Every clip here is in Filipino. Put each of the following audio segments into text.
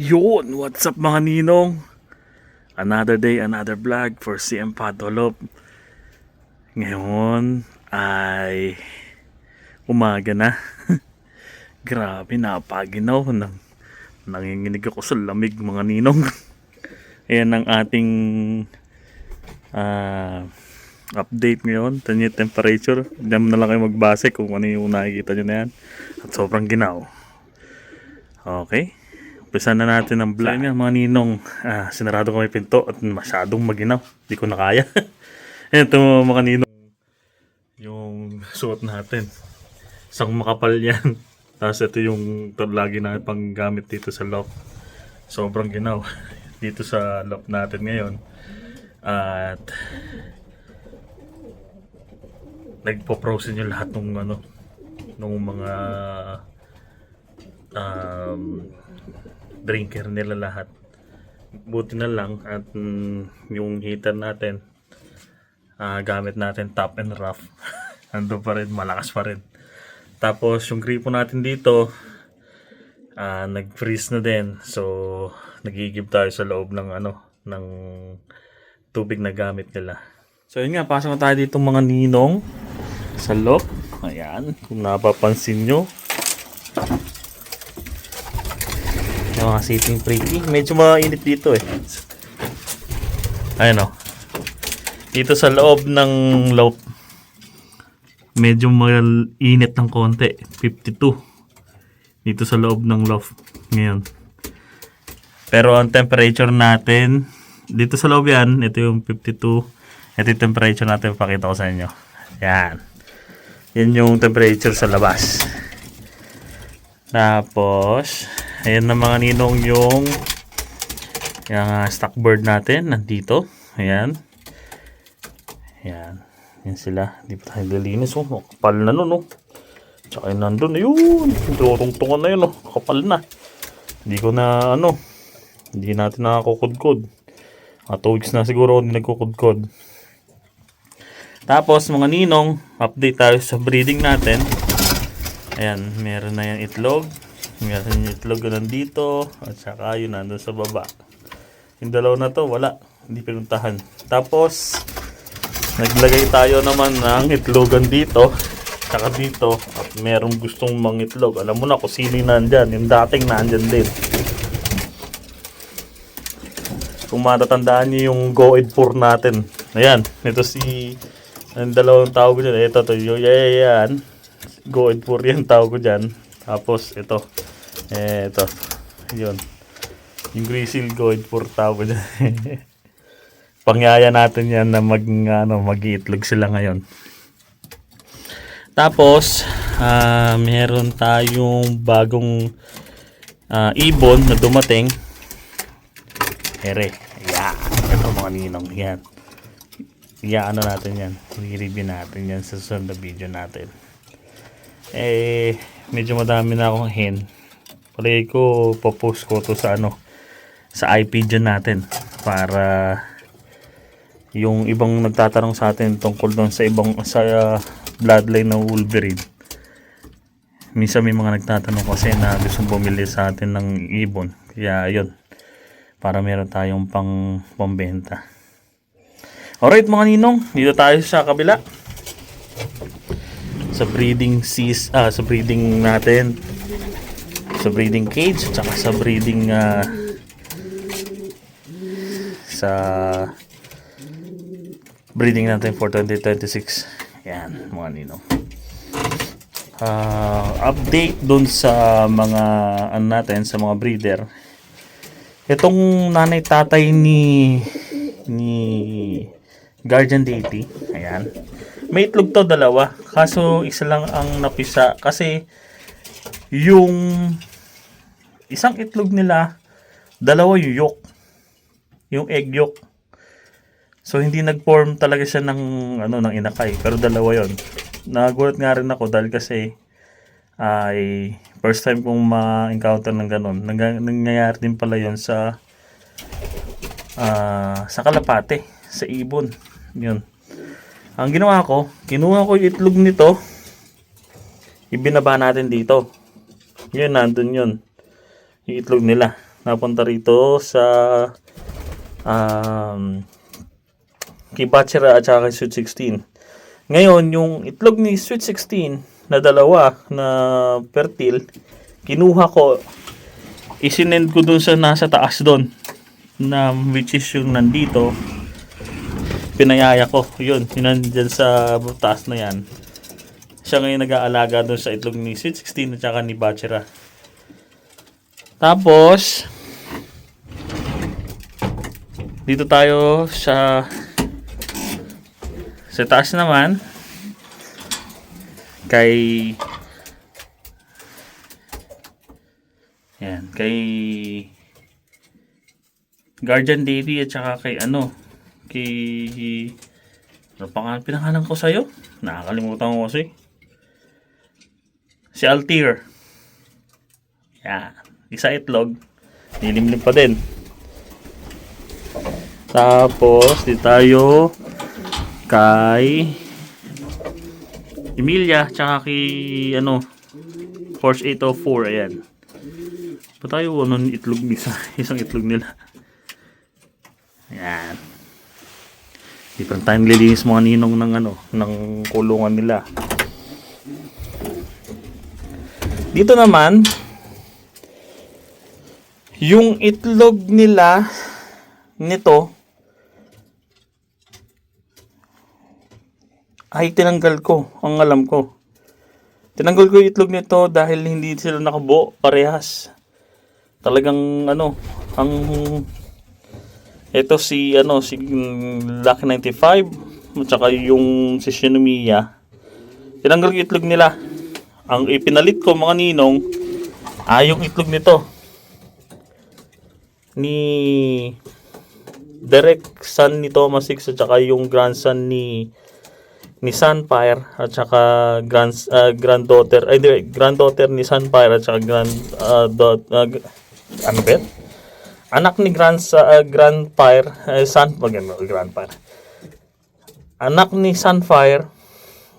Yun! What's up mga ninong? Another day, another vlog for CM Padolop. Ngayon ay umaga na. Grabe, napaginaw. Nanginginig ako sa lamig mga ninong. Ayan ang ating update ngayon. Tanyo temperature. Diyan na lang kayo magbase kung ano yung nakikita nyo na yan. At sobrang ginaw. Okay. Umpisa na natin ang vlog niya mga ninong. Sinarado ko may pinto at masyadong maginaw. Hindi ko na kaya. Ito mga ninong. Yung suot natin. Isang makapal yan. Tapos ito yung lagi na pang gamit dito sa loft. Sobrang ginaw. Dito sa loft natin ngayon. At nagpo-frozen yung lahat ng nung mga drinker nila lahat. Buti na lang at yung heater natin gamit natin top and rough. Ando pa rin, malakas pa rin. Tapos yung gripo natin dito nag-freeze na din. So nagigib tayo sa loob ng ng tubig na gamit nila. So yun nga, pasok na tayo dito mga ninong sa loob. Ayan, kung napapansin nyo. Yung mga sitting pretty. Medyo mainit dito eh. Ayan o. Dito sa loob ng loft. Medyo mainit ng konti. 52. Dito sa loob ng loft. Ngayon. Pero ang temperature natin, dito sa loob yan, ito yung 52. Ito yung temperature natin. Pakita ko sa inyo. Yan. Yan yung temperature sa labas. Tapos, ayan na mga ninong yung stock board natin. Nandito. Ayan. Ayan. Yan sila. Hindi pa tayo lilinis. Oh, kapal na nun. Oh. Tsaka yun nandun. Ayun. Durungtungan na yun. Oh. Kapal na. Hindi ko na hindi natin nakakukudkod. 2 weeks na siguro hindi nagkukudkod. Tapos mga ninong, update tayo sa breeding natin. Ayan, meron na yung itlog. Meron yung itlog na nandito. At saka yun nandun sa baba. Yung dalawa na to, wala. Hindi pinuntahan. Tapos, naglagay tayo naman ng itlogan dito. Saka dito. At merong gustong mangitlog. Alam mo na kung sino yung nandyan. Yung dating nandyan din. Kung matatandaan nyo yung Go Ed 4 natin. Ayan, ito ang dalawang tawag ko dyan. Ito, yan. Go Ed 4 yan tawag ko dyan. Tapos ito. Ito. Yun. Yung Grizzle Go Ed 4 tawag ko dyan. Pangyaya natin yan na mag-iitlog sila ngayon. Tapos, meron tayong bagong ibon na dumating. Ere. Yan. Ito mga ninong. Yan. Ano natin yan. I-review natin yan sa susunod na video natin. Medyo madami na akong hen. Palagi ko popost ko to sa sa IP dyan natin para yung ibang nagtatanong sa atin tungkol doon sa bloodline ng Wolverine. Minsan may mga nagtatanong kasi na gustong bumili sa atin ng ibon. Kaya yun, para meron tayong pambenta. Alright mga ninong, dito tayo sa kabila. Sa breeding sa breeding natin. Sa breeding cage, tsaka sa breeding sa breeding natin for 2026. Yan mga ninong. Update dun sa mga natin, sa mga breeder. Itong nanay tatay ni Guardian Deity, ayan. May itlog to, 2. Kaso isa lang ang napisa kasi yung isang itlog nila, 2 yung yolk. Yung egg yolk. So hindi nag-form talaga siya ng ng inakay, pero 2 yon. Nagulat nga rin ako dahil kasi ay first time kong ma-encounter ng ganun. Nangyayari din pala yon sa kalapate, sa ibon. Yun. Ang ginawa ko, kinuha ko yung itlog nito, ibinaba natin dito. Yun, nandun yun. Yung itlog nila. napunta rito sa kay Bachera at saka kay Sweet 16. Ngayon, yung itlog ni Sweet 16 na dalawa na fertile, kinuha ko, isinend ko dun sa nasa taas dun, na which is yung nandito, pinayaya ko, yun nandyan sa taas na yan. Siya ngayon nag-aalaga dun sa itlog ni Sweet 16 at saka ni Bachera. Tapos, dito tayo sa taas naman kay Guardian Lady at saka kay ano pangalan pinangalan ko sa'yo? Nakakalimutan ko kasi. Si Altair. Yan. Isa itlog. Nilimlim pa din. Tapos, di tayo kay Emilia, tsaka kay Force 804, ayan. Pa tayo, itlog nisa, isang itlog nila. Ayan. Di pa tayo nililinis mga ninong ng kulungan nila. Dito naman, yung itlog nila nito ay tinanggal ko, ang alam ko. Tinanggal ko yung itlog nito dahil hindi sila nakabuo parehas. Talagang ang ito si Lucky 95 at saka yung si Shinomiya. Tinanggal ko yung itlog nila. Ang ipinalit ko mga ninong ay yung itlog nito ni direct son ni Thomas 6 at saka yung grandson ni Sunfire at saka granddaughter ni Sunfire at saka anak ni Grandfire Grandfire anak ni Sunfire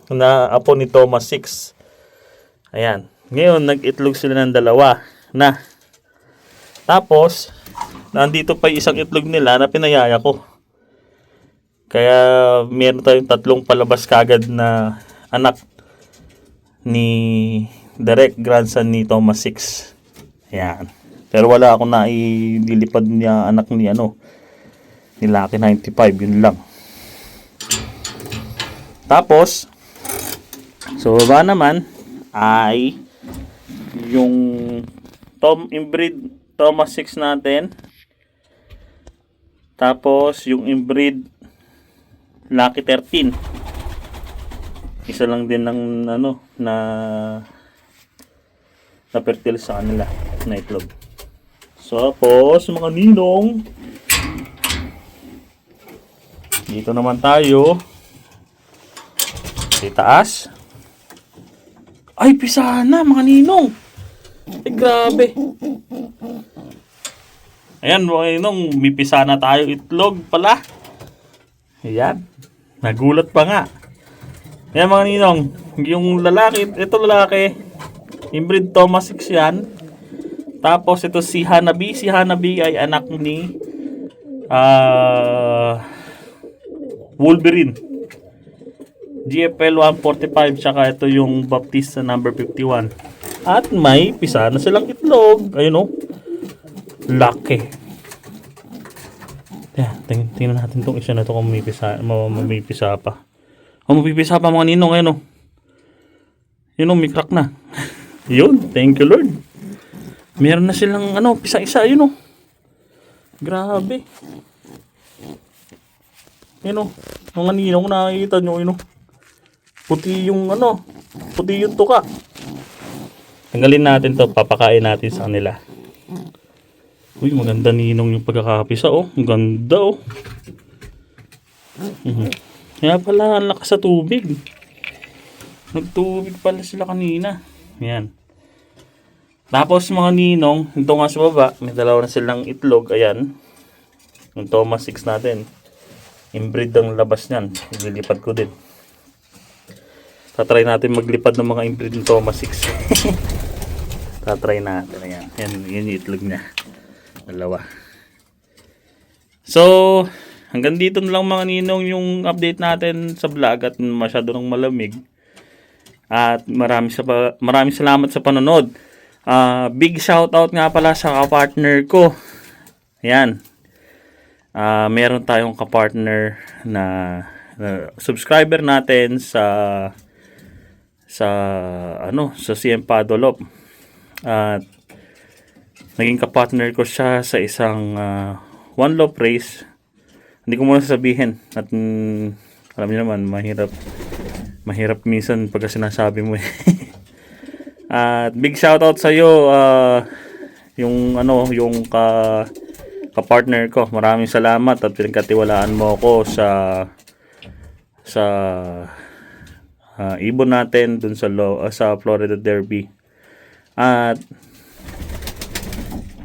na apo ni Thomas 6. Ayan, ngayon nag-itlog sila ng dalawa na, tapos nandito pa isang itlog nila na pinayaya ko. Kaya meron tayong tatlong palabas kagad na anak ni direct grandson ni Thomas 6. Ayan. Pero wala akong naililipad niya anak ni ni Lucky 95, yun lang. Tapos so baba naman ay yung inbreed Thomas 6 natin. Tapos yung inbreed Lucky 13. Isa lang din ng na fertile sa kanila na itlog. So, tapos mga ninong, dito naman tayo sa taas. Ay, pisana mga ninong. Ay, grabe. Ayan mga ninong, may pisana tayo itlog pala. Ayan. Nagulat pa nga. Ayan mga ninong, yung lalaki, ito lalaki, inbreed Thomas 6 yan. Tapos ito si Hanabi. Si Hanabi ay anak ni Wolverine. GFL 145, tsaka ito yung Baptista number 51. At may pisa na silang itlog. Ayun o. Laki. Tingnan natin itong isa na ito kung may pisa pa. Kung may pisa pa mga ninong, ayun o. Yun o, may crack na. Yun, thank you Lord. Meron na silang pisa-isa, yun o. Grabe. Yun o, mga ninong, nakikita nyo, yun o. Puti yung tuka. Tanggalin natin to, papakain natin sa kanila. Uy, maganda ninong yung pagkakapisa, oh. Ang ganda, oh. Kaya pala, ang lakas sa tubig. Nagtubig pala sila kanina. Ayan. Tapos mga ninong, ito nga sa baba, may dalawa na silang itlog. Ayan. Yung Thomas 6 natin. Inbreed ang labas niyan. Ililipat ko din. Tatry natin maglipad ng mga inbreed ng Thomas 6. Tatry natin. Ayan. Yan yung itlog niya. Dalawa. So, hanggang dito na lang mga ninong yung update natin sa vlog at masyado nang malamig. At maraming salamat sa panonood. Big shoutout nga pala sa kapartner ko. Ayan. Meron tayong kapartner na subscriber natin sa CM Padolop. At naging kapartner ko siya sa isang One Love race. Hindi ko muna sasabihin at alam niyo naman mahirap minsan pagka sinasabi mo. At big shoutout sa iyo yung ka-partner ko. Maraming salamat at pinagkatiwalaan mo ako sa ibon natin dun sa Florida Derby. At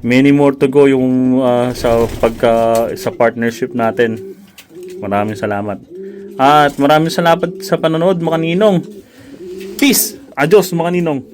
many more to go yung sa partnership natin. Maraming salamat. At maraming salamat sa panonood mga ninong. Peace! Adios mga ninong.